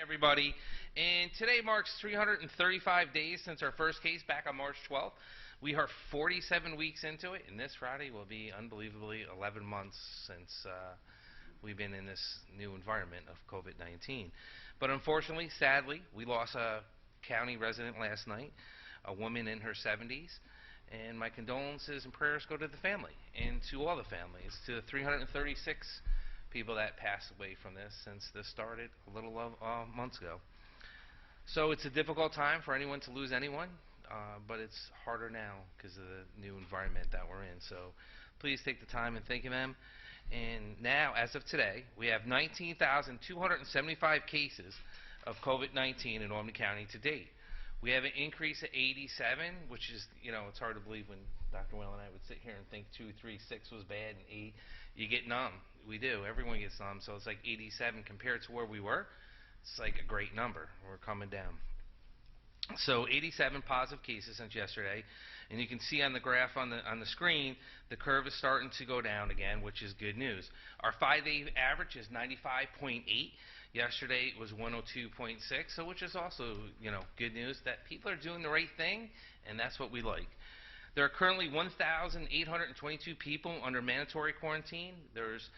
Everybody, and today marks 335 days since our first case back on March 12th. We are 47 weeks into it, and this Friday will be unbelievably 11 months since we've been in this new environment of COVID-19. But unfortunately, sadly, we lost a county resident last night, a woman in her 70s, and my condolences and prayers go to the family and to all the families, to the 336 people that passed away from this since this started a little months ago. So it's a difficult time for anyone to lose anyone, but it's harder now because of the new environment that we're in. So please take the time and think of them. And now, as of today, we have 19,275 cases of COVID-19 in Albany County to date. We have an increase of 87, which is, it's hard to believe when Dr. Will and I would sit here and think 2, 3, 6 was bad, and 8, you get numb. We do. Everyone gets numb. So it's like 87 compared to where we were. It's like a great number. We're coming down. So 87 positive cases since yesterday, and you can see on the graph on the screen, the curve is starting to go down again, which is good news. Our 5-day average is 95.8. Yesterday it was 102.6, so which is also, good news that people are doing the right thing, and that's what we like. There are currently 1,822 people under mandatory quarantine. There's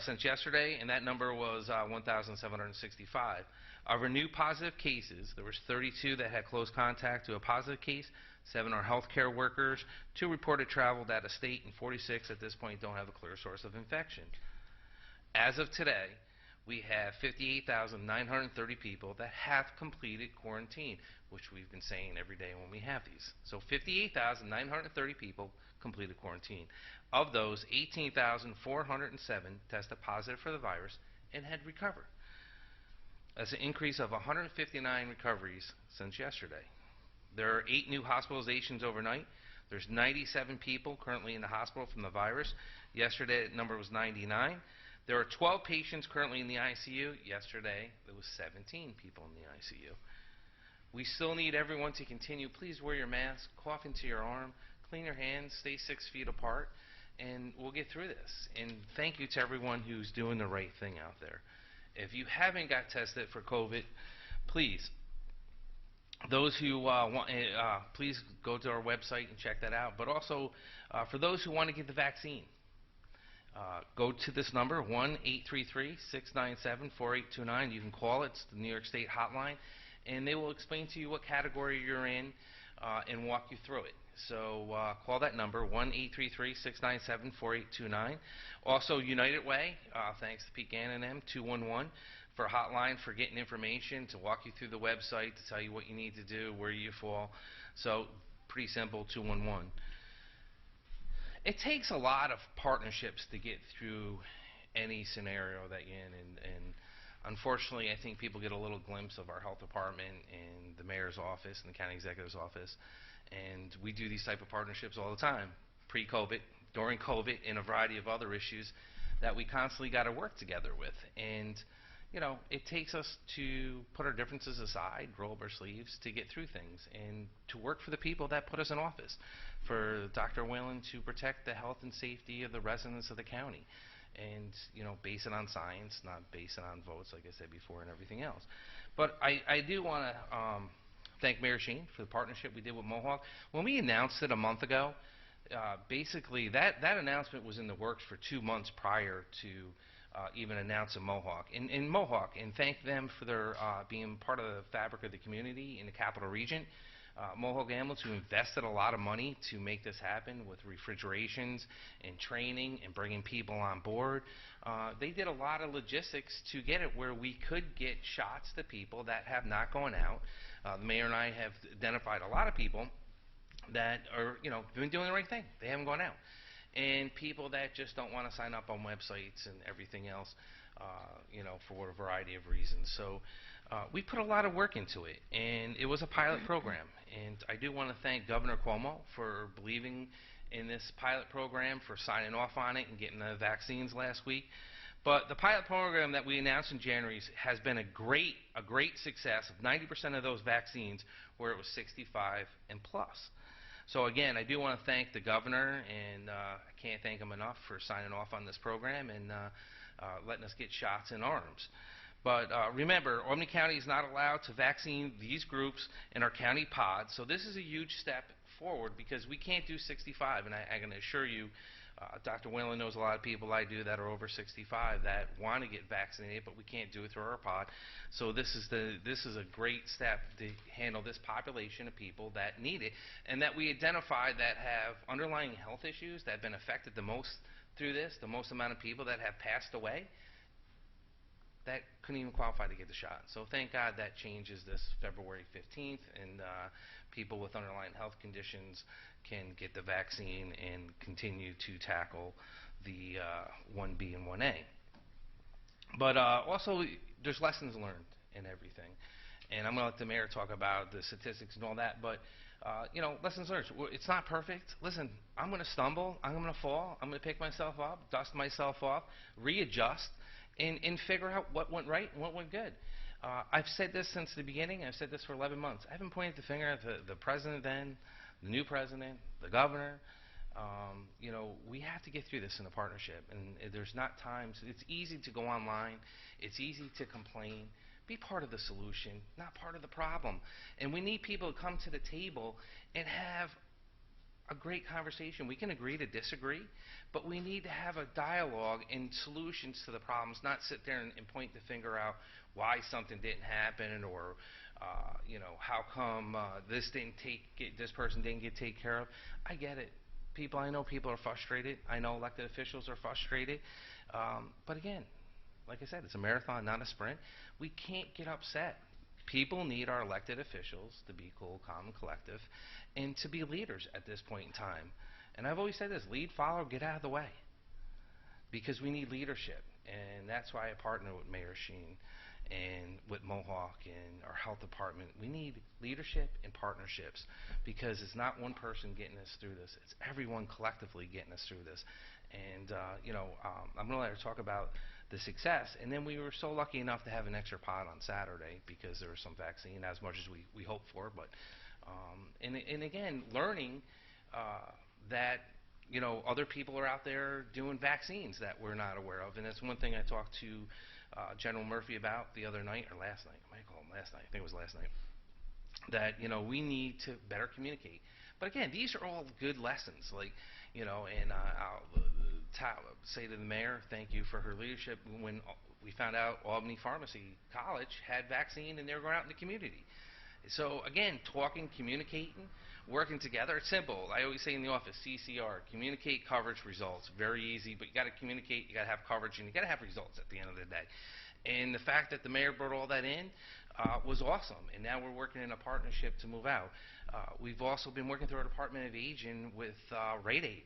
since yesterday, and that number was 1,765. Of our new positive cases, there was 32 that had close contact to a positive case, 7 are healthcare workers, 2 reported traveled out of state, and 46 at this point don't have a clear source of infection. As of today, we have 58,930 people that have completed quarantine, which we've been saying every day when we have these. So 58,930 people completed quarantine. Of those, 18,407 tested positive for the virus and had recovered. That's an increase of 159 recoveries since yesterday. There are 8 new hospitalizations overnight. There's 97 people currently in the hospital from the virus. Yesterday, the number was 99. There are 12 patients currently in the ICU. Yesterday, there was 17 people in the ICU. We still need everyone to continue. Please wear your mask, cough into your arm, clean your hands, stay 6 feet apart, and we'll get through this. And thank you to everyone who's doing the right thing out there. If you haven't got tested for COVID, please, those who want, please go to our website and check that out. But also, for those who want to get the vaccine, go to this number, 1-833-697-4829. You can call it. It's the New York State hotline, and they will explain to you what category you're in and walk you through it. So call that number, 1-833-697-4829. Also, United Way, thanks to Pete Gannon and them, 211 for a hotline for getting information, to walk you through the website, to tell you what you need to do, where you fall. So pretty simple, 211. It takes a lot of partnerships to get through any scenario that you're in, and unfortunately, I think people get a little glimpse of our health department and the mayor's office and the county executive's office, and we do these type of partnerships all the time, pre-COVID, during COVID, and a variety of other issues that we constantly got to work together with. And it takes us to put our differences aside, roll up our sleeves to get through things and to work for the people that put us in office, for Dr. Whalen to protect the health and safety of the residents of the county, and base it on science, not base it on votes, like I said before, and everything else. But I do want to thank Mayor Sheehan for the partnership we did with Mohawk. When we announced it a month ago, basically that announcement was in the works for 2 months prior to even announcing Mohawk. And Mohawk, and thank them for their being part of the fabric of the community in the Capital Region. Mohawk Ambulance, who invested a lot of money to make this happen with refrigerations and training and bringing people on board. They did a lot of logistics to get it where we could get shots to people that have not gone out. The mayor and I have identified a lot of people that are, been doing the right thing. They haven't gone out. And people that just don't want to sign up on websites and everything else, for a variety of reasons. So we put a lot of work into it, and it was a pilot program. And I do want to thank Governor Cuomo for believing in this pilot program, for signing off on it and getting the vaccines last week. But the pilot program that we announced in January has been a great success. 90% of those vaccines where it was 65 and plus. So again, I do want to thank the governor, and I can't thank him enough for signing off on this program and letting us get shots in arms. But remember, Albany County is not allowed to vaccinate these groups in our county pods. So this is a huge step forward because we can't do 65. And I can assure you, Dr. Whalen knows a lot of people I do that are over 65 that want to get vaccinated, but we can't do it through our pod. So this is a great step to handle this population of people that need it, and that we identify that have underlying health issues that have been affected the most through this, the most amount of people that have passed away that couldn't even qualify to get the shot. So thank God that changes this February 15th, and people with underlying health conditions can get the vaccine and continue to tackle the 1B and 1A. But also, there's lessons learned in everything. And I'm going to let the mayor talk about the statistics and all that, but you know, lessons learned. It's not perfect. Listen, I'm going to stumble. I'm going to fall. I'm going to pick myself up, dust myself off, readjust, and figure out what went right and what went good. I've said this since the beginning. I've said this for 11 months. I haven't pointed the finger at the president then, the new president, the governor. You know, we have to get through this in a partnership. And there's not times. It's easy to go online. It's easy to complain. Be part of the solution, not part of the problem. And we need people to come to the table and have a great conversation. We can agree to disagree, but we need to have a dialogue and solutions to the problems, not sit there and point the finger out why something didn't happen, or you know, how come this person didn't get taken care of. I get it. I know people are frustrated. I know elected officials are frustrated. But again, like I said, it's a marathon, not a sprint. We can't get upset. People need our elected officials to be cool, calm, and collective, and to be leaders at this point in time. And I've always said this: lead, follow, get out of the way, because we need leadership. And that's why I partner with Mayor Sheehan and with Mohawk and our health department. We need leadership and partnerships, because it's not one person getting us through this. It's everyone collectively getting us through this. And you know, I'm going to let her talk about the success. And then we were so lucky enough to have an extra pod on Saturday because there was some vaccine, as much as we hoped for. But and again, learning that, you know, other people are out there doing vaccines that we're not aware of. And that's one thing I talked to General Murphy about the other night, or last night. I might call him last night. I think it was last night. That, you know, we need to better communicate. But again, these are all good lessons. Like, you know, and I'll say to the mayor, thank you for her leadership. When we found out Albany Pharmacy College had vaccine and they were going out in the community. So again, talking, communicating, working together. It's simple. I always say in the office, CCR, communicate, coverage, results. Very easy, but you got to communicate, you got to have coverage, and you got to have results at the end of the day. And the fact that the mayor brought all that in was awesome. And now we're working in a partnership to move out. We've also been working through our Department of Aging with Rite Aid.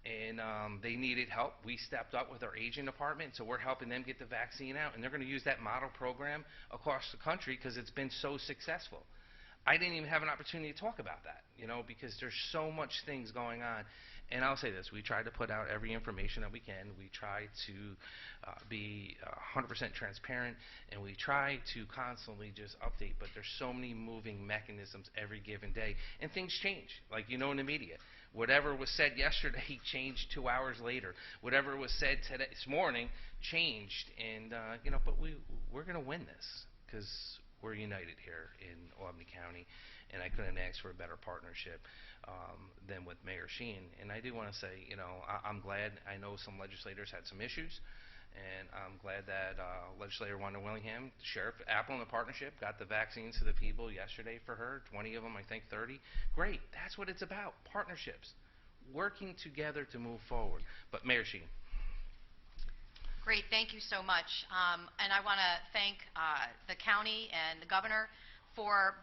And they needed help. We stepped up with our aging department, so we're helping them get the vaccine out. And they're going to use that model program across the country because it's been so successful. I didn't even have an opportunity to talk about that, you know, because there's so much things going on. And I'll say this: we try to put out every information that we can. We try to be 100% transparent, and we try to constantly just update. But there's so many moving mechanisms every given day, and things change. Like, you know, in the media, whatever was said yesterday changed 2 hours later. Whatever was said this morning changed, and you know, but we're going to win this because we're united here in Albany County, and I couldn't ask for a better partnership than with Mayor Sheehan. And I do want to say, you know, I'm glad. I know some legislators had some issues, and I'm glad that legislator Wanda Willingham, Sheriff Apple, and the partnership got the vaccines to the people yesterday for her, 20 of them, I think 30. Great. That's what it's about, partnerships, working together to move forward. But Mayor Sheehan. Great, thank you so much. And I want to thank the county and the governor for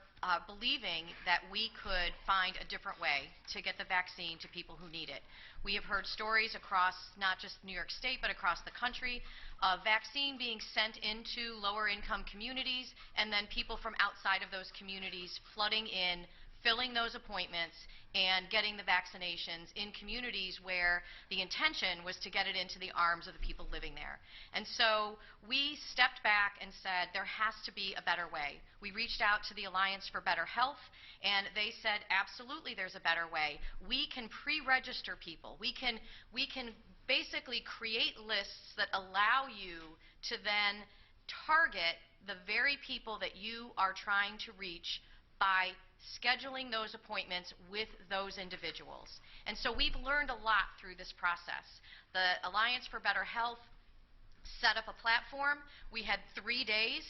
believing that we could find a different way to get the vaccine to people who need it. We have heard stories across not just New York State, but across the country of vaccine being sent into lower income communities, and then people from outside of those communities flooding in, filling those appointments, and getting the vaccinations in communities where the intention was to get it into the arms of the people living there. And so we stepped back and said there has to be a better way. We reached out to the Alliance for Better Health, and they said absolutely there's a better way. We can pre-register people. We can basically create lists that allow you to then target the very people that you are trying to reach by scheduling those appointments with those individuals. And so we've learned a lot through this process. The Alliance for Better Health set up a platform. We had 3 days,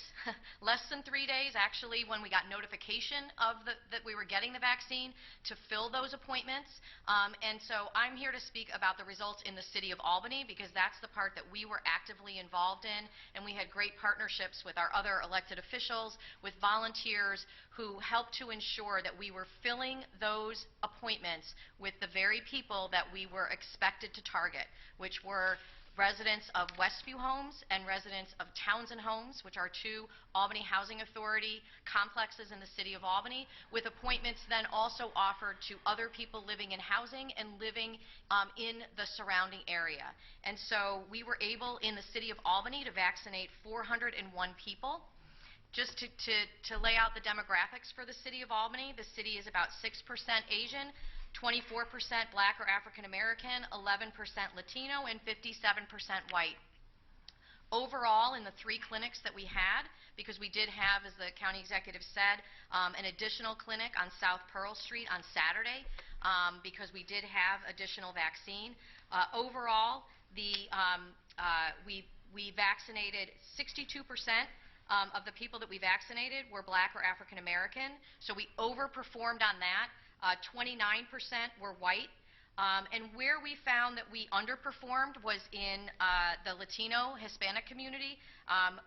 less than 3 days actually, when we got notification of that we were getting the vaccine to fill those appointments. And so I'm here to speak about the results in the city of Albany, because that's the part that we were actively involved in, and we had great partnerships with our other elected officials, with volunteers who helped to ensure that we were filling those appointments with the very people that we were expected to target, which were residents of Westview Homes and residents of Townsend Homes, which are 2 Albany Housing Authority complexes in the city of Albany, with appointments then also offered to other people living in housing and living in the surrounding area. And so we were able in the city of Albany to vaccinate 401 people. Just to lay out the demographics for the city of Albany, the city is about 6% Asian, 24% Black or African American, 11% Latino, and 57% white. Overall, in the 3 clinics that we had, because we did have, as the county executive said, an additional clinic on South Pearl Street on Saturday, because we did have additional vaccine. Overall, we vaccinated 62% of the people that we vaccinated were Black or African American, so we overperformed on that. 29% were white, and where we found that we underperformed was in the Latino Hispanic community.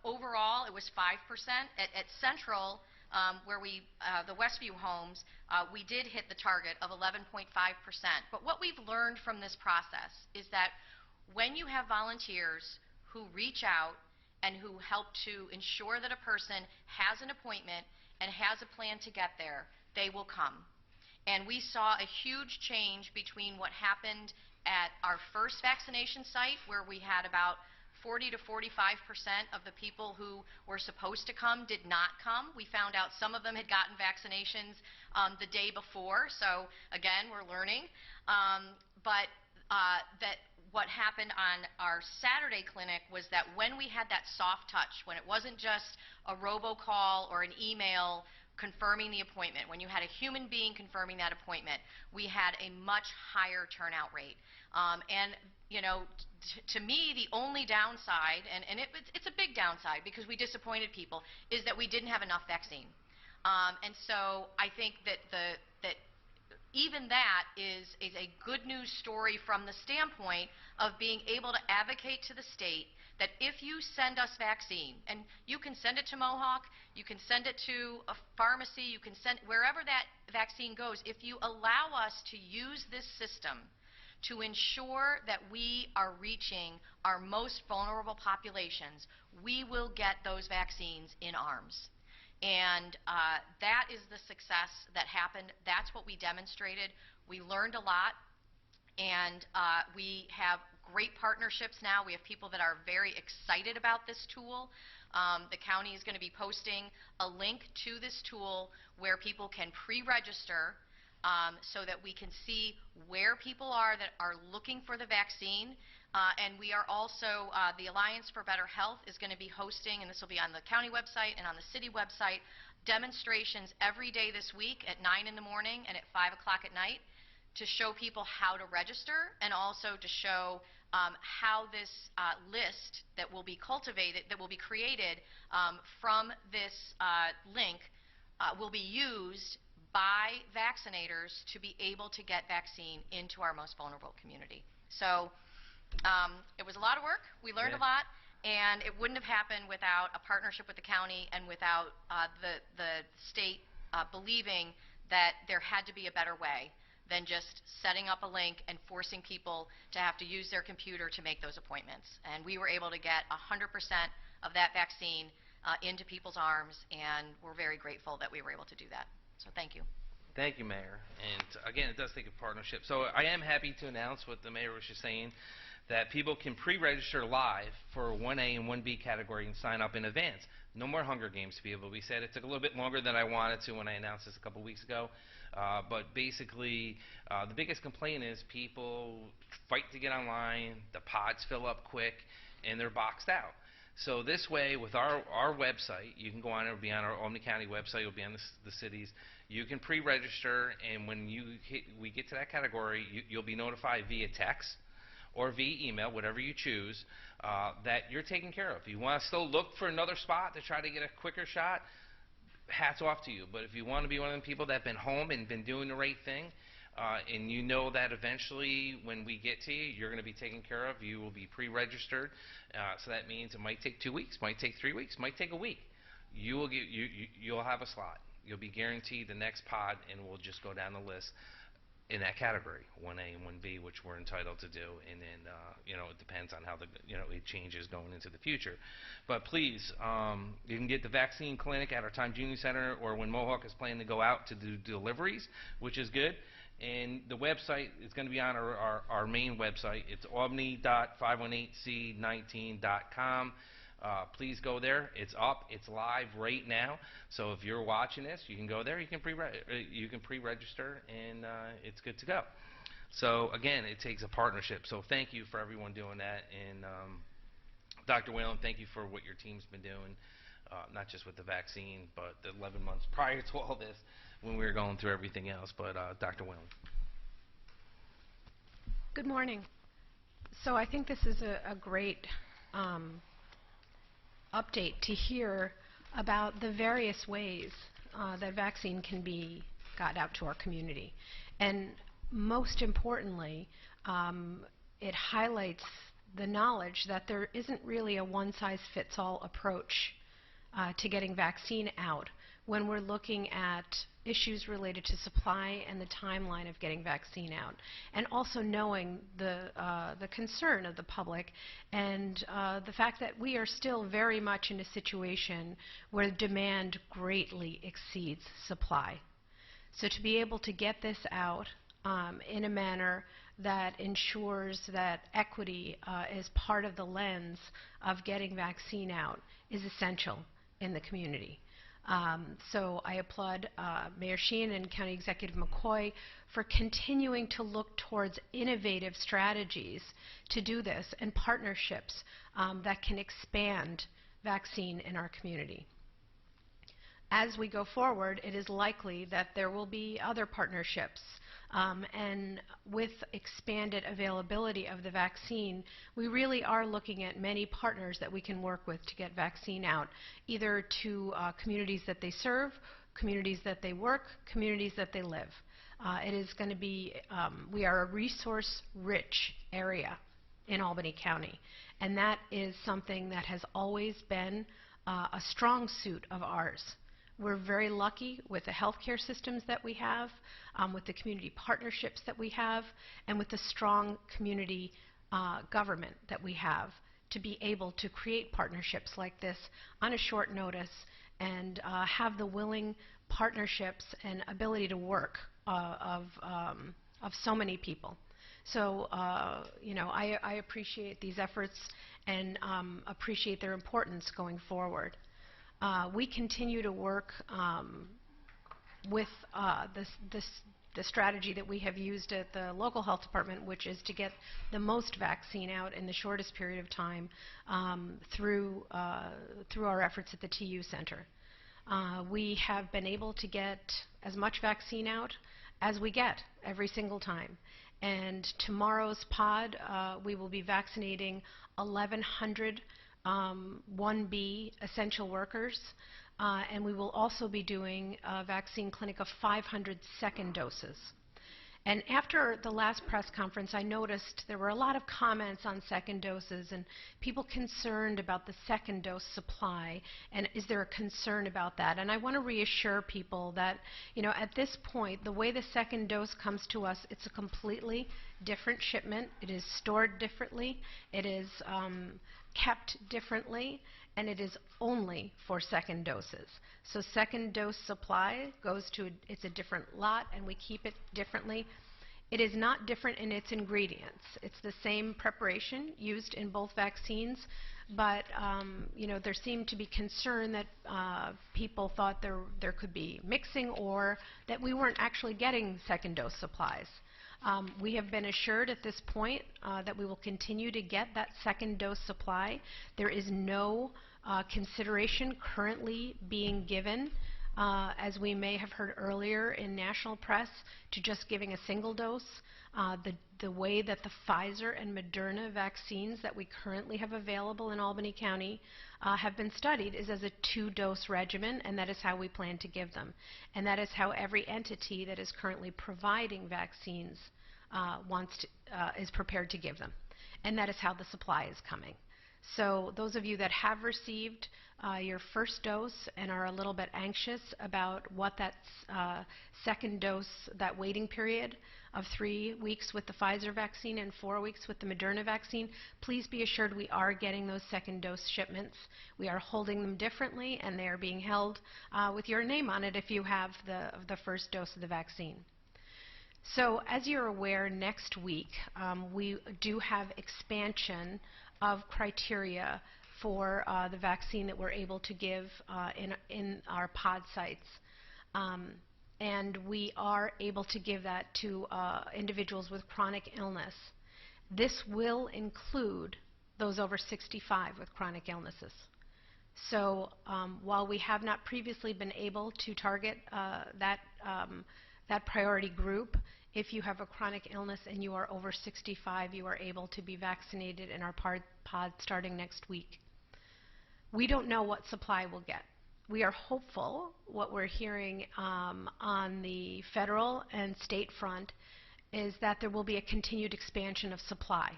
Overall, it was 5%. At Central, where the Westview Homes, we did hit the target of 11.5%. But what we've learned from this process is that when you have volunteers who reach out and who help to ensure that a person has an appointment and has a plan to get there, they will come. And we saw a huge change between what happened at our first vaccination site, where we had about 40 to 45% of the people who were supposed to come did not come. We found out some of them had gotten vaccinations the day before, so again, we're learning. But what happened on our Saturday clinic was that when we had that soft touch, when it wasn't just a robocall or an email confirming the appointment, when you had a human being confirming that appointment, we had a much higher turnout rate. And you know, to me, the only downside, and it's a big downside because we disappointed people, is that we didn't have enough vaccine. And so I think that even that is a good news story from the standpoint of being able to advocate to the state that if you send us vaccine, and you can send it to Mohawk, you can send it to a pharmacy, you can send wherever that vaccine goes, if you allow us to use this system to ensure that we are reaching our most vulnerable populations, we will get those vaccines in arms. And that is the success that happened. That's what we demonstrated. We learned a lot, and we have great partnerships now. We have people that are very excited about this tool. The county is going to be posting a link to this tool where people can pre-register so that we can see where people are that are looking for the vaccine. And we are also, the Alliance for Better Health is going to be hosting, and this will be on the county website and on the city website, demonstrations every day this week at 9 in the morning and at 5 o'clock at night to show people how to register, and also to show how this list that will be cultivated, that will be created from this link will be used by vaccinators to be able to get vaccine into our most vulnerable community. So it was a lot of work. We learned a lot, and it wouldn't have happened without a partnership with the county and without the state believing that there had to be a better way than just setting up a link and forcing people to have to use their computer to make those appointments. And we were able to get 100% of that vaccine into people's arms, and we're very grateful that we were able to do that. So thank you. Thank you, Mayor. And again, it does take a partnership. So I am happy to announce what the Mayor was just saying, that people can pre-register live for 1A and 1B category and sign up in advance. No more Hunger Games people. We said it took a little bit longer than I wanted to when I announced this a couple weeks ago. But basically, the biggest complaint is people fight to get online, the pods fill up quick, and they're boxed out. So this way, with our website, you can go on. It'll be on our Albany County website. It'll be on the cities. You can pre-register, and when we get to that category, you'll be notified via text or via email, whatever you choose, that you're taken care of. If you want to still look for another spot to try to get a quicker shot, hats off to you. But if you want to be one of the people that have been home and been doing the right thing, and you know that eventually when we get to you, you're going to be taken care of, you will be pre-registered. So that means it might take 2 weeks, might take 3 weeks, might take a week. You'll have a slot. You'll be guaranteed the next pod, and we'll just go down the list in that category, 1A and 1B, which we're entitled to do, and then it depends on how it changes going into the future. But please, you can get the vaccine clinic at our Time Junior Center, or when Mohawk is planning to go out to do deliveries, which is good. And the website is going to be on our main website. It's albany.518c19.com. Please go there. It's up. It's live right now. So if you're watching this, you can go there. You can pre-register, and it's good to go. So again, it takes a partnership. So thank you for everyone doing that. And Dr. Whalen, thank you for what your team's been doing, not just with the vaccine, but the 11 months prior to all this when we were going through everything else. But Dr. Whalen. Good morning. So I think this is a great update to hear about the various ways that vaccine can be got out to our community. And most importantly, it highlights the knowledge that there isn't really a one-size-fits-all approach to getting vaccine out when we're looking at issues related to supply and the timeline of getting vaccine out, and also knowing the concern of the public and the fact that we are still very much in a situation where demand greatly exceeds supply. So to be able to get this out in a manner that ensures that equity is part of the lens of getting vaccine out is essential in the community. So I applaud Mayor Sheehan and County Executive McCoy for continuing to look towards innovative strategies to do this and partnerships that can expand vaccine in our community. As we go forward, it is likely that there will be other partnerships, and with expanded availability of the vaccine, we really are looking at many partners that we can work with to get vaccine out, either to communities that they serve, communities that they work, communities that they live. It is going to be, we are a resource-rich area in Albany County, and that is something that has always been a strong suit of ours. We're very lucky with the healthcare systems that we have, with the community partnerships that we have, and with the strong community government that we have to be able to create partnerships like this on a short notice and have the willing partnerships and ability to work of so many people. So, I appreciate these efforts and appreciate their importance going forward. We continue to work with the strategy that we have used at the local health department, which is to get the most vaccine out in the shortest period of time through our efforts at the TU Center. We have been able to get as much vaccine out as we get every single time. And tomorrow's pod, we will be vaccinating 1,100 1B essential workers, and we will also be doing a vaccine clinic of 500 second doses. And after the last press conference, I noticed there were a lot of comments on second doses and people concerned about the second dose supply, and is there a concern about that? And I want to reassure people that, at this point, the way the second dose comes to us, it's a completely different shipment. It is stored differently. It is kept differently, and it is only for second doses. So second dose supply goes to, it's a different lot, and we keep it differently. It is not different in its ingredients. It's the same preparation used in both vaccines, but there seemed to be concern that people thought there could be mixing or that we weren't actually getting second dose supplies. We have been assured at this point that we will continue to get that second dose supply. There is no consideration currently being given, as we may have heard earlier in national press, to just giving a single dose. The way that the Pfizer and Moderna vaccines that we currently have available in Albany County have been studied is as a 2-dose regimen, and that is how we plan to give them. And that is how every entity that is currently providing vaccines is prepared to give them. And that is how the supply is coming. So those of you that have received your first dose and are a little bit anxious about what that second dose, that waiting period of 3 weeks with the Pfizer vaccine and 4 weeks with the Moderna vaccine, please be assured we are getting those second dose shipments. We are holding them differently, and they are being held with your name on it if you have the first dose of the vaccine. So as you're aware, next week we do have expansion of criteria for the vaccine that we're able to give in our pod sites. And we are able to give that to individuals with chronic illness. This will include those over 65 with chronic illnesses. So while we have not previously been able to target that priority group, if you have a chronic illness and you are over 65, you are able to be vaccinated in our pod starting next week. We don't know what supply we'll get. We are hopeful. What we're hearing on the federal and state front is that there will be a continued expansion of supply.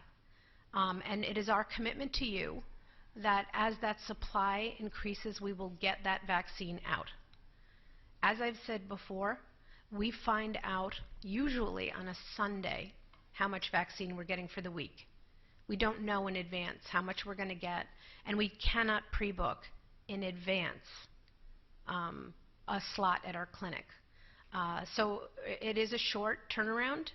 And it is our commitment to you that as that supply increases, we will get that vaccine out. As I've said before, we find out usually on a Sunday how much vaccine we're getting for the week. We don't know in advance how much we're going to get, and we cannot pre-book in advance a slot at our clinic. So it is a short turnaround.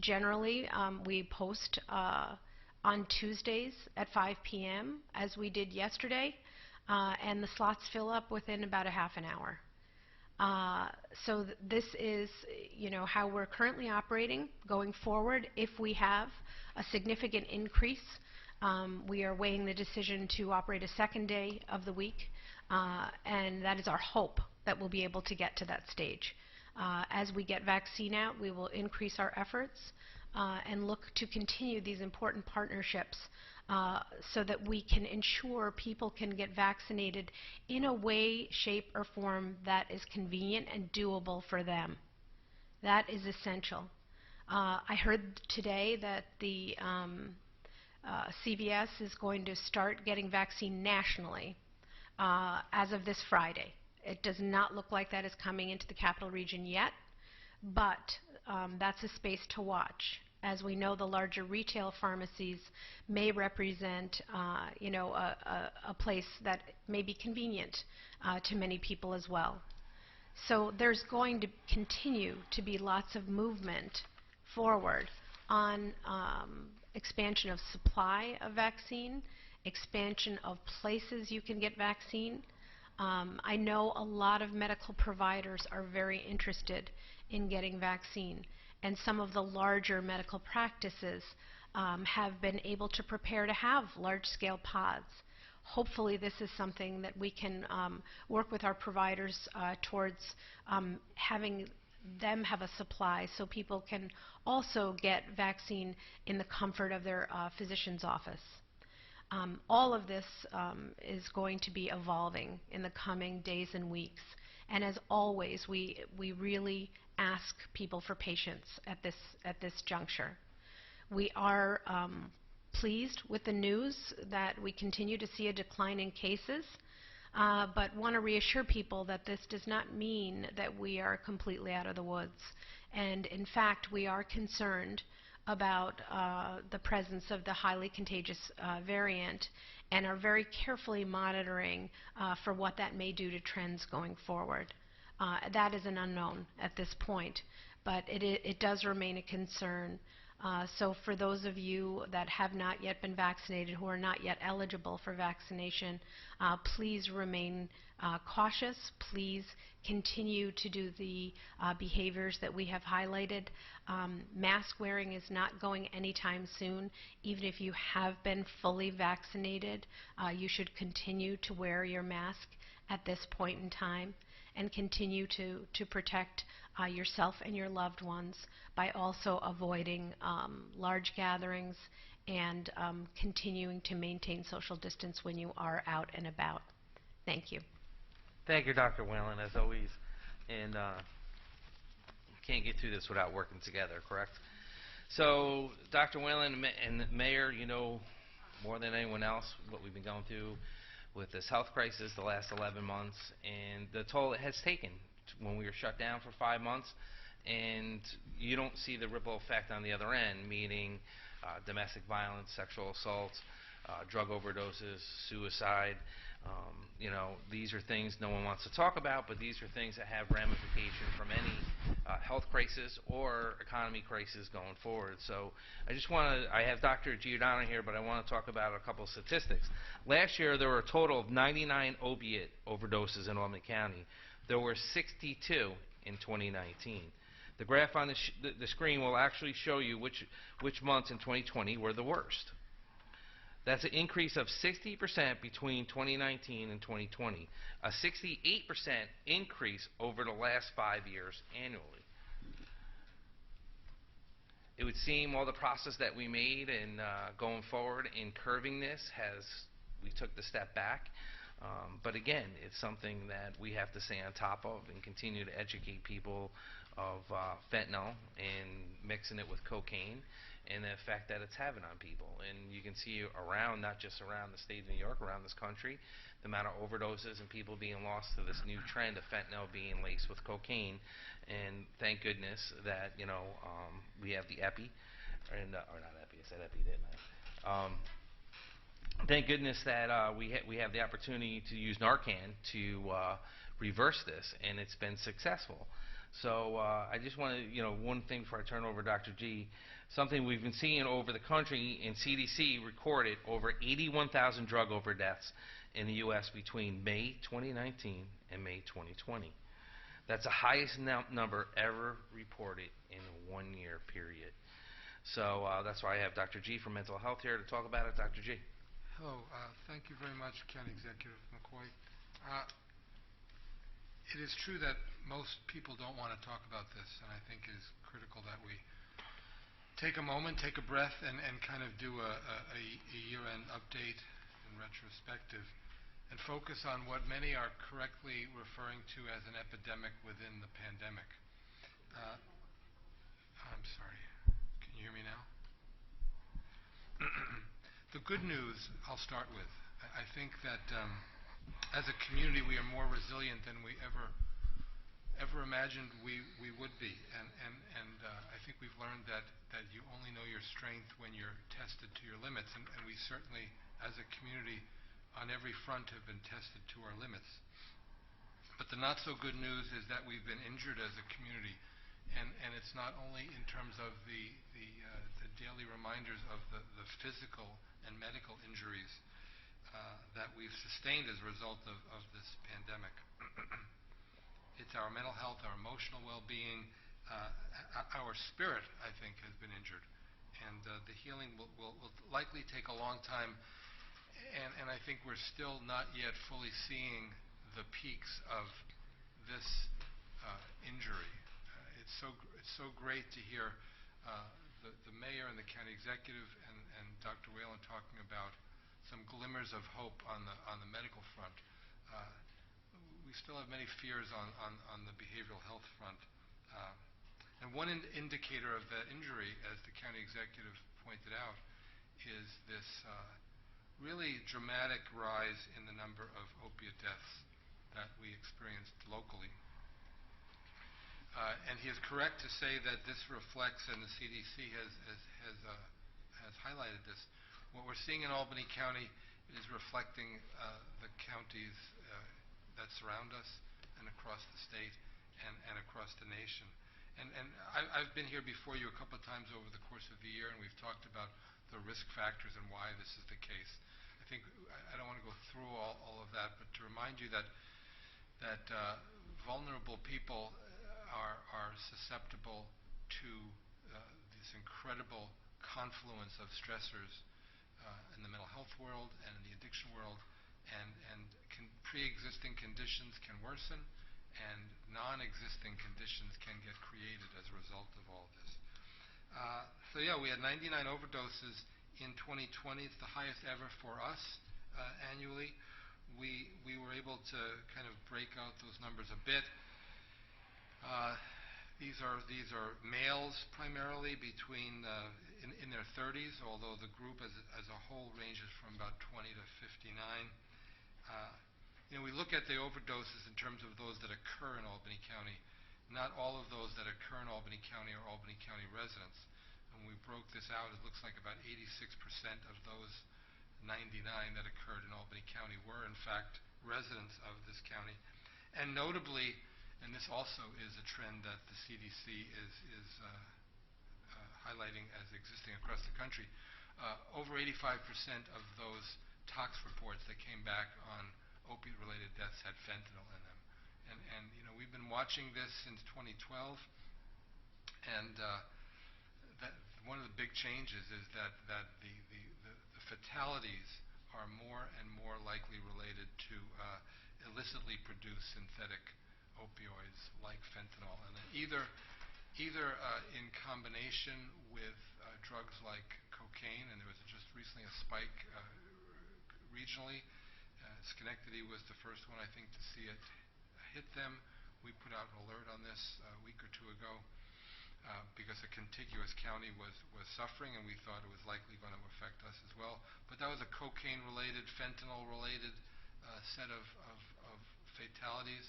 Generally, we post on Tuesdays at 5 p.m. as we did yesterday, and the slots fill up within about a half an hour. So this is, how we're currently operating going forward. If we have a significant increase, we are weighing the decision to operate a second day of the week, and that is our hope that we'll be able to get to that stage. As we get vaccine out, we will increase our efforts and look to continue these important partnerships so that we can ensure people can get vaccinated in a way, shape, or form that is convenient and doable for them. That is essential. I heard today that the CVS is going to start getting vaccine nationally as of this Friday. It does not look like that is coming into the capital region yet, but that's a space to watch. As we know, the larger retail pharmacies may represent, a place that may be convenient to many people as well. So there's going to continue to be lots of movement forward on expansion of supply of vaccine, expansion of places you can get vaccine. I know a lot of medical providers are very interested in getting vaccine, and some of the larger medical practices have been able to prepare to have large-scale pods. Hopefully this is something that we can work with our providers towards having them have a supply so people can also get vaccine in the comfort of their physician's office. All of this is going to be evolving in the coming days and weeks. And as always, we really ask people for patience at this juncture. We are pleased with the news that we continue to see a decline in cases, but want to reassure people that this does not mean that we are completely out of the woods. And in fact, we are concerned about the presence of the highly contagious variant and are very carefully monitoring for what that may do to trends going forward. That is an unknown at this point, but it does remain a concern. So for those of you that have not yet been vaccinated, who are not yet eligible for vaccination, please remain cautious. Please continue to do the behaviors that we have highlighted. Mask wearing is not going anytime soon. Even if you have been fully vaccinated, you should continue to wear your mask at this point in time and continue to protect yourself and your loved ones by also avoiding large gatherings and continuing to maintain social distance when you are out and about. Thank you. Thank you, Dr. Whalen, as always. And can't get through this without working together, correct? So, Dr. Whalen and the Mayor, you know more than anyone else what we've been going through with this health crisis the last 11 months and the toll it has taken when we were shut down for 5 months, and you don't see the ripple effect on the other end, meaning domestic violence, sexual assaults, drug overdoses, suicide. You know, these are things no one wants to talk about, but these are things that have ramifications from any health crisis or economy crisis going forward. So I just want to, I have Dr. Giordano here, but I want to talk about a couple of statistics. Last year there were a total of 99 opiate overdoses in Albany County. There were 62 in 2019. The graph on the screen will actually show you which months in 2020 were the worst. That's an increase of 60% between 2019 and 2020, a 68% increase over the last 5 years annually. It would seem all the process that we made and going forward in curbing this we took the step back. But again, it's something that we have to stay on top of and continue to educate people of fentanyl and mixing it with cocaine and the effect that it's having on people. And you can see around, not just around the state of New York, around this country, the amount of overdoses and people being lost to this new trend of fentanyl being laced with cocaine. And thank goodness that, you know, we have the epi, or not epi, I said epi, didn't I? Thank goodness that we have the opportunity to use Narcan to reverse this, and it's been successful. So I just want to, you know, one thing before I turn over to Dr. G, something we've been seeing over the country, and CDC recorded over 81,000 drug over deaths in the U.S. between May 2019 and May 2020. That's the highest number ever reported in a one-year period. So that's why I have Dr. G from Mental Health here to talk about it. Dr. G. Hello. Thank you very much, County Executive McCoy. It is true that most people don't want to talk about this, and I think it is critical that we take a moment, take a breath, and kind of do a year-end update and retrospective and focus on what many are correctly referring to as an epidemic within the pandemic. I'm sorry. Can you hear me now? The good news I'll start with. I think that as a community we are more resilient than we ever imagined we would be, and I think we've learned that you only know your strength when you're tested to your limits, and we certainly as a community on every front have been tested to our limits. But the not so good news is that we've been injured as a community, and it's not only in terms of the daily reminders of the physical and medical injuries that we've sustained as a result of this pandemic. It's our mental health, our emotional well-being, our spirit, I think, has been injured. And the healing will likely take a long time, and I think we're still not yet fully seeing the peaks of this injury. It's so great to hear the mayor and the county executive and Dr. Whalen talking about some glimmers of hope on the medical front. We still have many fears on the behavioral health front. And one indicator of that injury, as the county executive pointed out, is this really dramatic rise in the number of opiate deaths that we experienced locally. And he is correct to say that this reflects, and the CDC has highlighted this, what we're seeing in Albany County is reflecting the counties that surround us and across the state and across the nation. And I've been here before you a couple of times over the course of the year, and we've talked about the risk factors and why this is the case. I think I don't want to go through all of that, but to remind you that vulnerable people are susceptible to this incredible confluence of stressors in the mental health world and in the addiction world, and pre-existing conditions can worsen, and non-existing conditions can get created as a result of all this. So yeah, we had 99 overdoses in 2020. It's the highest ever for us annually. We were able to kind of break out those numbers a bit. These are males primarily between in their 30s, although the group as a whole ranges from about 20 to 59. We look at the overdoses in terms of those that occur in Albany County. Not all of those that occur in Albany County are Albany County residents. When we broke this out, it looks like about 86% of those 99 that occurred in Albany County were, in fact, residents of this county. And notably, and this also is a trend that the CDC is highlighting as existing across the country, over 85% of those tox reports that came back on opiate-related deaths had fentanyl in them. And we've been watching this since 2012, and that one of the big changes is that the fatalities are more and more likely related to illicitly produced synthetic opioids like fentanyl, and either in combination with drugs like cocaine, and there was just recently a spike regionally. Schenectady was the first one, I think, to see it hit them. We put out an alert on this a week or two ago because a contiguous county was suffering, and we thought it was likely going to affect us as well. But that was a cocaine-related, fentanyl-related set of fatalities.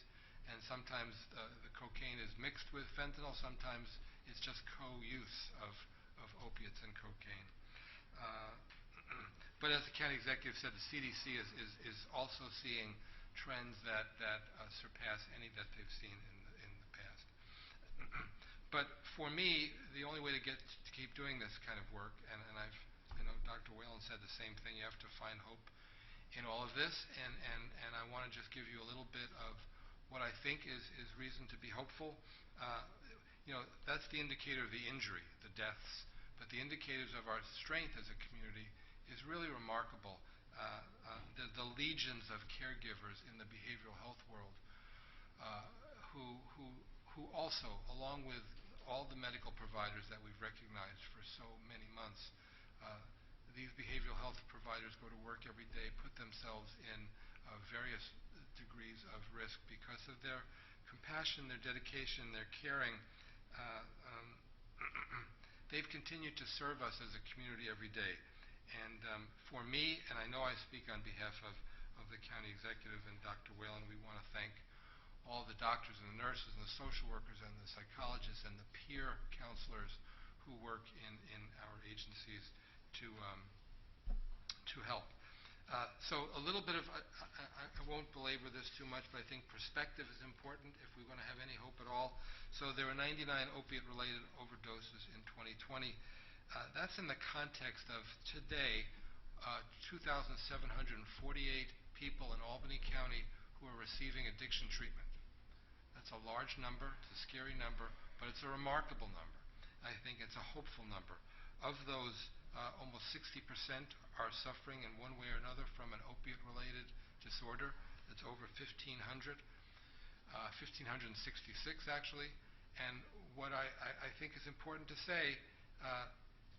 And sometimes the cocaine is mixed with fentanyl. Sometimes it's just co-use of opiates and cocaine. But as the county executive said, the CDC is also seeing trends that surpass any that they've seen in the past. But for me, the only way to keep doing this kind of work, and Dr. Whalen said the same thing, you have to find hope in all of this, and I want to just give you a little bit of what I think is reason to be hopeful. That's the indicator of the injury, the deaths. But the indicators of our strength as a community is really remarkable. The legions of caregivers in the behavioral health world who also, along with all the medical providers that we've recognized for so many months, these behavioral health providers go to work every day, put themselves in various degrees of risk because of their compassion, their dedication, their caring. They've continued to serve us as a community every day. And for me, and I know I speak on behalf of the county executive and Dr. Whalen, we want to thank all the doctors and the nurses and the social workers and the psychologists and the peer counselors who work in our agencies to help. So a little bit of, I won't belabor this too much, but I think perspective is important if we're going to have any hope at all. So there were 99 opiate-related overdoses in 2020. That's in the context of today, 2,748 people in Albany County who are receiving addiction treatment. That's a large number, it's a scary number, but it's a remarkable number. I think it's a hopeful number. Of those, almost 60% are suffering in one way or another from an opiate-related disorder. That's over 1,500, 1,566 actually. And what I think is important to say,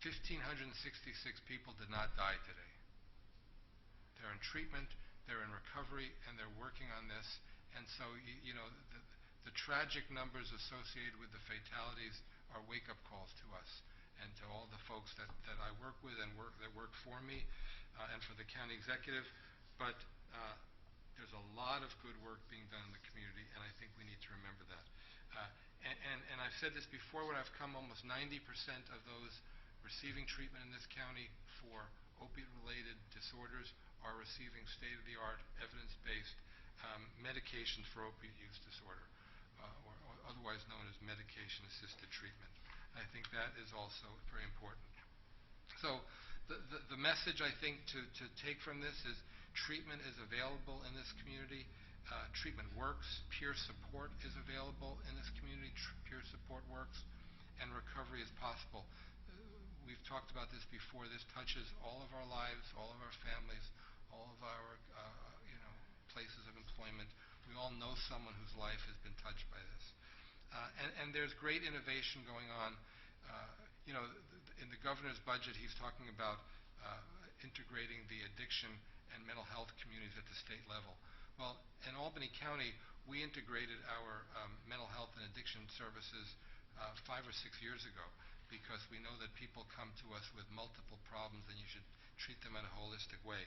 1,566 people did not die today. They're in treatment, they're in recovery, and they're working on this. And so, the tragic numbers associated with the fatalities are wake-up calls to us and to all the folks that I work with and that work for me and for the county executive. But there's a lot of good work being done in the community, and I think we need to remember that. And I've said this before when I've come, almost 90% of those receiving treatment in this county for opiate-related disorders are receiving state-of-the-art, evidence-based medications for opiate use disorder or otherwise known as medication-assisted treatment. I think that is also very important. So the message, I think, to take from this is treatment is available in this community. Treatment works. Peer support is available in this community. Peer support works. And recovery is possible. We've talked about this before. This touches all of our lives, all of our families, all of our places of employment. We all know someone whose life has been touched by this. And there's great innovation going on. In the governor's budget, he's talking about integrating the addiction and mental health communities at the state level. Well, in Albany County, we integrated our mental health and addiction services 5 or 6 years ago because we know that people come to us with multiple problems and you should treat them in a holistic way.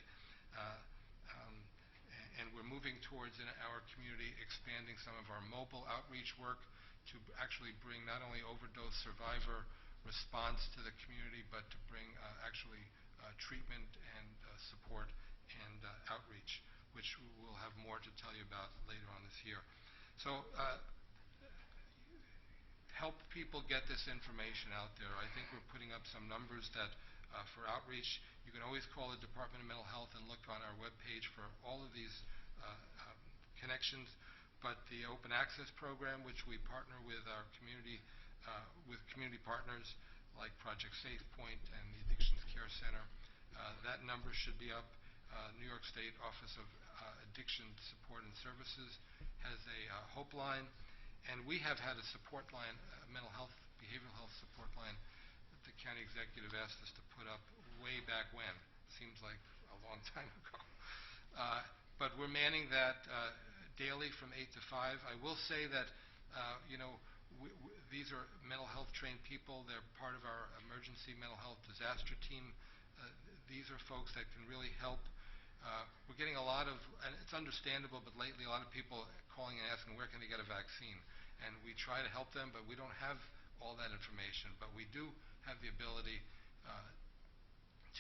And we're moving towards, in our community, expanding some of our mobile outreach work to actually bring not only overdose survivor response to the community, but to bring treatment and support and outreach, which we'll have more to tell you about later on this year. So help people get this information out there. I think we're putting up some numbers that for outreach, you can always call the Department of Mental Health and look on our webpage for all of these connections. But the Open Access Program, which we partner with our community, with community partners like Project SafePoint and the Addictions Care Center, that number should be up. New York State Office of Addiction Support and Services has a Hope line, and we have had a support line, mental health, behavioral health support line that the county executive asked us to put up way back when. Seems like a long time ago. But we're manning that daily from 8 to 5. I will say that, these are mental health trained people. They're part of our emergency mental health disaster team. These are folks that can really help. We're getting a lot of, and it's understandable, but lately a lot of people calling and asking where can they get a vaccine. And we try to help them, but we don't have all that information. But we do have the ability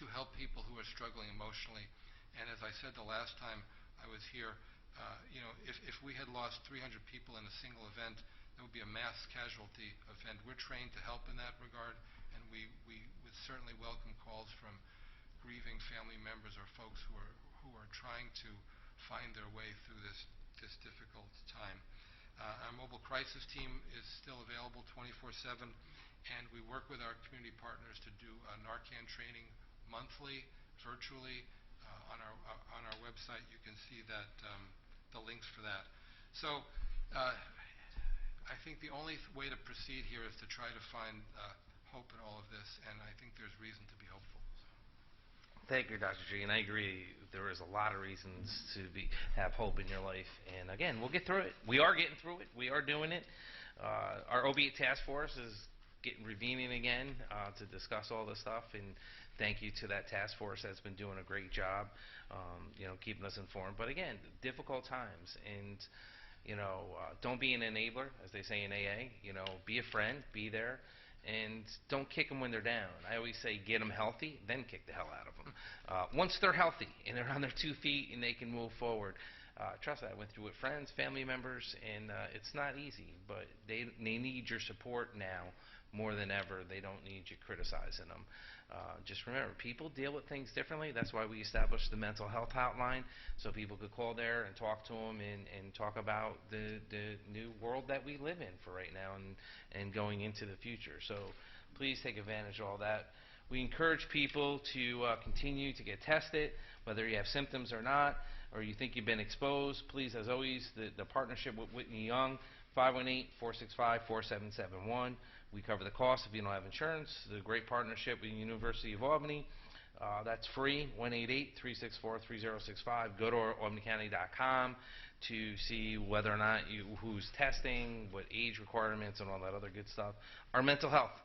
to help people who are struggling emotionally. And as I said the last time I was here, if we had lost 300 people in a single event, that would be a mass casualty event. We're trained to help in that regard, and we would certainly welcome calls from grieving family members or folks who are trying to find their way through this difficult time. Our mobile crisis team is still available 24/7, and we work with our community partners to do Narcan training monthly, virtually. On our website, you can see that the links for that. So I think the only way to proceed here is to try to find hope in all of this, and I think there's reason to be hopeful. Thank you, Dr. G, and I agree. There is a lot of reasons to have hope in your life, and again, we'll get through it. We are getting through it. We are doing it. Our opiate task force is reconvening again to discuss all this stuff, and thank you to that task force that's been doing a great job, keeping us informed. But again, difficult times, and don't be an enabler, as they say in AA. Be a friend, be there, and don't kick them when they're down. I always say get them healthy, then kick the hell out of them. Once they're healthy and they're on their 2 feet and they can move forward, trust me, I went through it with friends, family members, and it's not easy, but they need your support now more than ever. They don't need you criticizing them. Just remember, people deal with things differently. That's why we established the mental health hotline, so people could call there and talk to them and talk about the new world that we live in for right now and going into the future. So please take advantage of all that. We encourage people to continue to get tested, whether you have symptoms or not, or you think you've been exposed. Please, as always, the partnership with Whitney Young, 518-465-4771. We cover the cost if you don't have insurance. The great partnership with the University of Albany. That's free, 1-888-364-3065. Go to albanycounty.com to see whether or not who's testing, what age requirements, and all that other good stuff. Our mental health,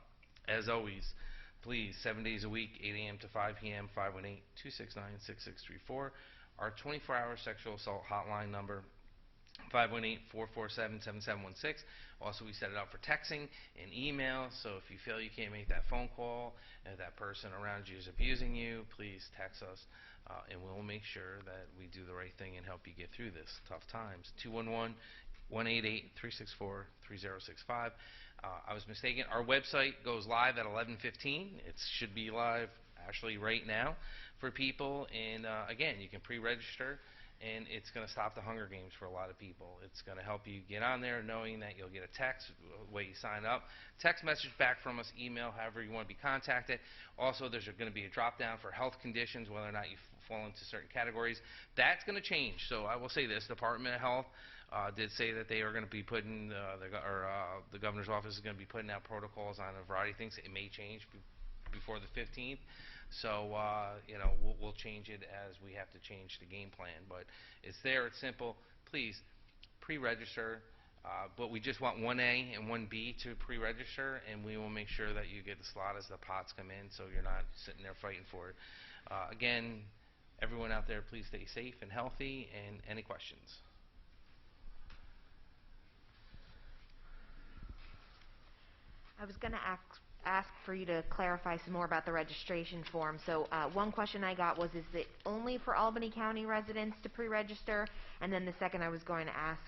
as always, please, 7 days a week, 8 a.m. to 5 p.m., 518-269-6634. Our 24-hour sexual assault hotline number, 518-447-7716. Also, we set it up for texting and email, so if you feel you can't make that phone call and that person around you is abusing you, please text us, and we'll make sure that we do the right thing and help you get through this tough times. 1-888-364-3065. I was mistaken. Our website goes live at 11:15. It should be live actually right now for people. And again, you can pre-register, and it's going to stop the Hunger Games for a lot of people. It's going to help you get on there knowing that you'll get a text the way you sign up, text message back from us, email, however you want to be contacted. Also, there's going to be a drop down for health conditions, whether or not you fall into certain categories. That's going to change. So I will say this: Department of Health did say that they are going to be putting, the governor's office is going to be putting out protocols on a variety of things. It may change before the 15th. So, we'll change it as we have to change the game plan. But it's there. It's simple. Please pre-register. But we just want 1A and 1B to pre-register, and we will make sure that you get the slot as the pots come in, so you're not sitting there fighting for it. Again, everyone out there, please stay safe and healthy. And any questions? I was going to ask for you to clarify some more about the registration form. So one question I got was, is it only for Albany County residents to pre-register? And then the second I was going to ask,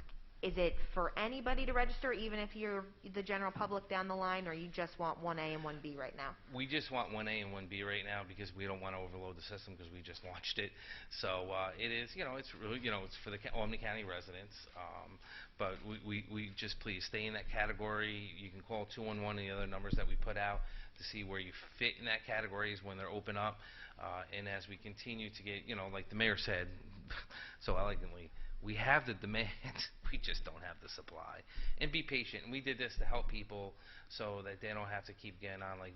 is it for anybody to register, even if you're the general public down the line, or you just want 1A and 1B right now? We just want 1A and 1B right now because we don't want to overload the system because we just launched it. So it is, it's really, it's for the Albany County residents. But we just please stay in that category. You can call 211 and the other numbers that we put out to see where you fit in that category when they're open up. And as we continue to get, like the mayor said so elegantly, we have the demand, we just don't have the supply. And be patient. And we did this to help people so that they don't have to keep getting on. Like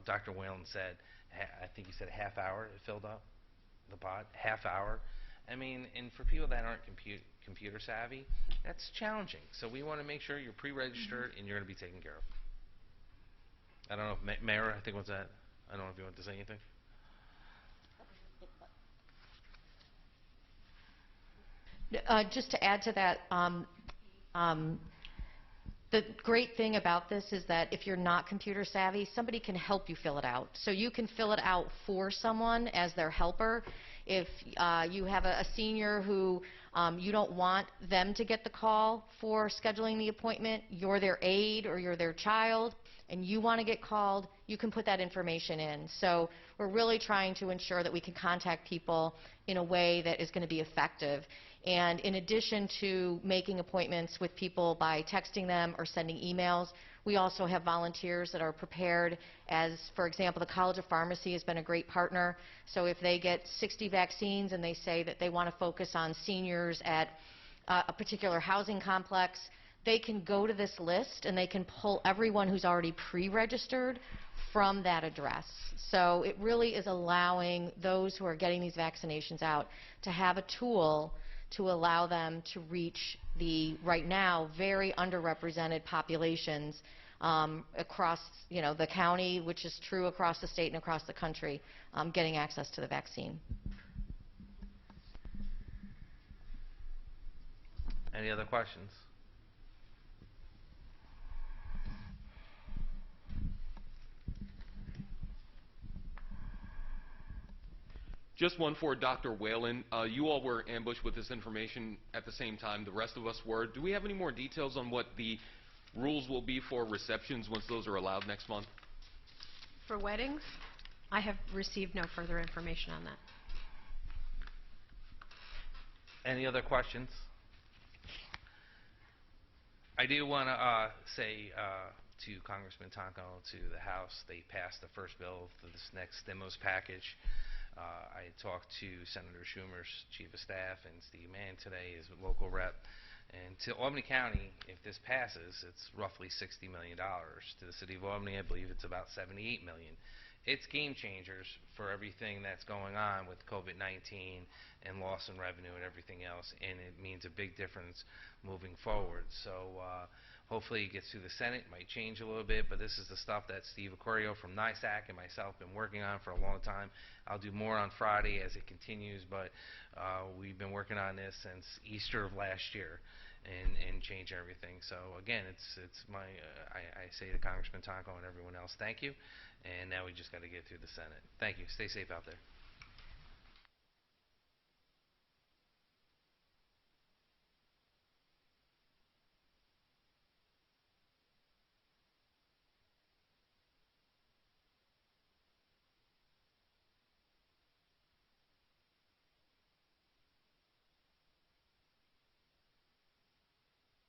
Dr. Whalen said, I think he said a half hour it filled up, the pot, half hour. I mean, and for people that aren't computer savvy, that's challenging. So we want to make sure you're pre-registered and you're going to be taken care of. I don't know if Mayor, I think what's that? I don't know if you want to say anything. Just to add to that, the great thing about this is that if you're not computer savvy, somebody can help you fill it out. So you can fill it out for someone as their helper. If you have a senior who you don't want them to get the call for scheduling the appointment, you're their aide or you're their child, and you want to get called, you can put that information in. So we're really trying to ensure that we can contact people in a way that is going to be effective. And in addition to making appointments with people by texting them or sending emails, we also have volunteers that are prepared. As, for example, the College of Pharmacy has been a great partner. So if they get 60 vaccines and they say that they want to focus on seniors at a particular housing complex, they can go to this list and they can pull everyone who's already pre-registered from that address. So it really is allowing those who are getting these vaccinations out to have a tool to allow them to reach the, right now, very underrepresented populations across, the county, which is true across the state and across the country, getting access to the vaccine. Any other questions? Just one for Dr. Whalen. You all were ambushed with this information at the same time the rest of us were. Do we have any more details on what the rules will be for receptions once those are allowed next month? For weddings, I have received no further information on that. Any other questions? I do want to say to Congressman Tonko, to the House, they passed the first bill for this next stimulus package. I talked to Senator Schumer's chief of staff and Steve Mann today, his local rep. And to Albany County, if this passes, it's roughly $60 million. To the city of Albany, I believe it's about $78 million. It's game changers for everything that's going on with COVID-19 and loss in revenue and everything else, and it means a big difference moving forward. So hopefully it gets through the Senate. It might change a little bit, but this is the stuff that Steve Accorio from NISAC and myself have been working on for a long time. I'll do more on Friday as it continues, but we've been working on this since Easter of last year and change everything. So again, it's my I say to Congressman Tonko and everyone else, thank you, and now we just got to get through the Senate. Thank you. Stay safe out there.